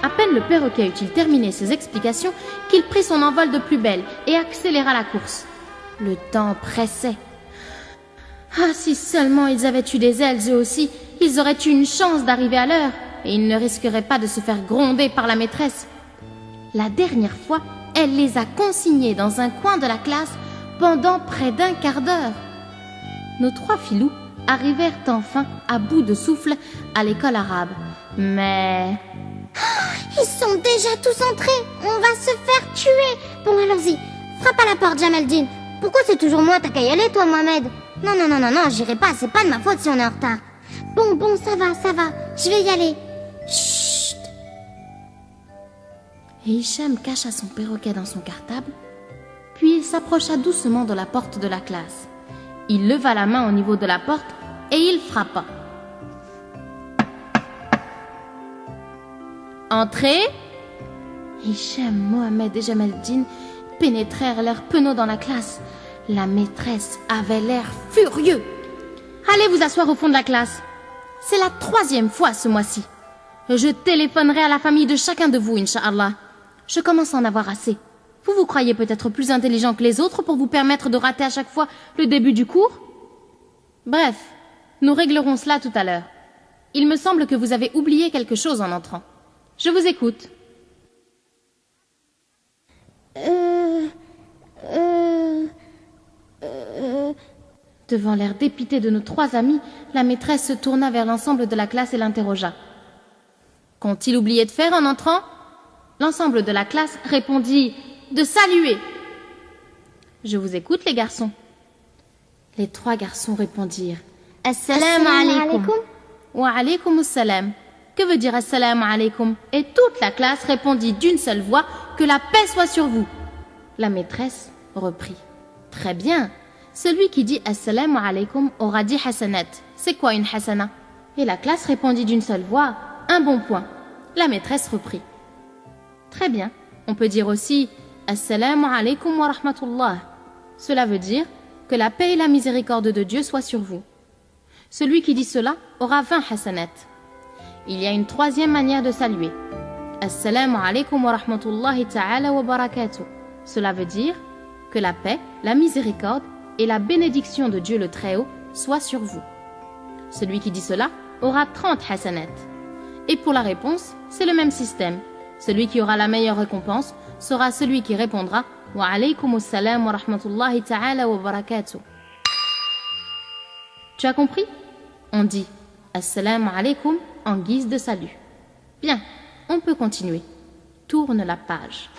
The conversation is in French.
À peine le perroquet eut-il terminé ses explications qu'il prit son envol de plus belle et accéléra la course. Le temps pressait. Ah, si seulement ils avaient eu des ailes eux aussi, ils auraient eu une chance d'arriver à l'heure et ils ne risqueraient pas de se faire gronder par la maîtresse. La dernière fois, elle les a consignés dans un coin de la classe pendant près d'un quart d'heure. Nos 3 filous arrivèrent enfin à bout de souffle à l'école arabe. Mais... Ils sont déjà tous entrés. On va se faire tuer. Bon, allons-y. Frappe à la porte, Jamaldine. Pourquoi c'est toujours moi? T'as qu'à y aller, toi, Mohamed. Non, j'irai pas. C'est pas de ma faute si on est en retard. Bon, ça va. Je vais y aller. Chut. Et Hicham cacha son perroquet dans son cartable, puis il s'approcha doucement de la porte de la classe. Il leva la main au niveau de la porte et il frappa. Entrez. Hicham, Mohamed et Jamaldine pénétrèrent leurs penauds dans la classe. La maîtresse avait l'air furieux. Allez vous asseoir au fond de la classe. C'est la 3e fois ce mois-ci. Je téléphonerai à la famille de chacun de vous, Inch'Allah. Je commence à en avoir assez. Vous vous croyez peut-être plus intelligent que les autres pour vous permettre de rater à chaque fois le début du cours? Bref, nous réglerons cela tout à l'heure. Il me semble que vous avez oublié quelque chose en entrant. Je vous écoute. Devant l'air dépité de nos 3 amis, la maîtresse se tourna vers l'ensemble de la classe et l'interrogea. Qu'ont-ils oublié de faire en entrant? L'ensemble de la classe répondit de saluer. Je vous écoute, les garçons. Les 3 garçons répondirent Assalamu alaikum. Wa alaykum assalam. Que veut dire Assalamu alaikum? Et toute la classe répondit d'une seule voix que la paix soit sur vous. La maîtresse reprit. Très bien. Celui qui dit Assalamu alaikum aura dit hasanat. C'est quoi une hasana? Et la classe répondit d'une seule voix un bon point. La maîtresse reprit. Très bien. On peut dire aussi Assalamu alaikum wa rahmatullah. Cela veut dire que la paix et la miséricorde de Dieu soient sur vous. Celui qui dit cela aura 20 hasanat. Il y a une 3e manière de saluer. Assalamu alaikum wa rahmatullahi ta'ala wa barakatuh. Cela veut dire que la paix, la miséricorde et la bénédiction de Dieu le Très-Haut soient sur vous. Celui qui dit cela aura 30 hasanat. Et pour la réponse, c'est le même système. Celui qui aura la meilleure récompense sera celui qui répondra Wa alaykum assalam wa rahmatullahi ta'ala wa barakatuh. Tu as compris? On dit Assalamu alaikum en guise de salut. Bien, on peut continuer. Tourne la page.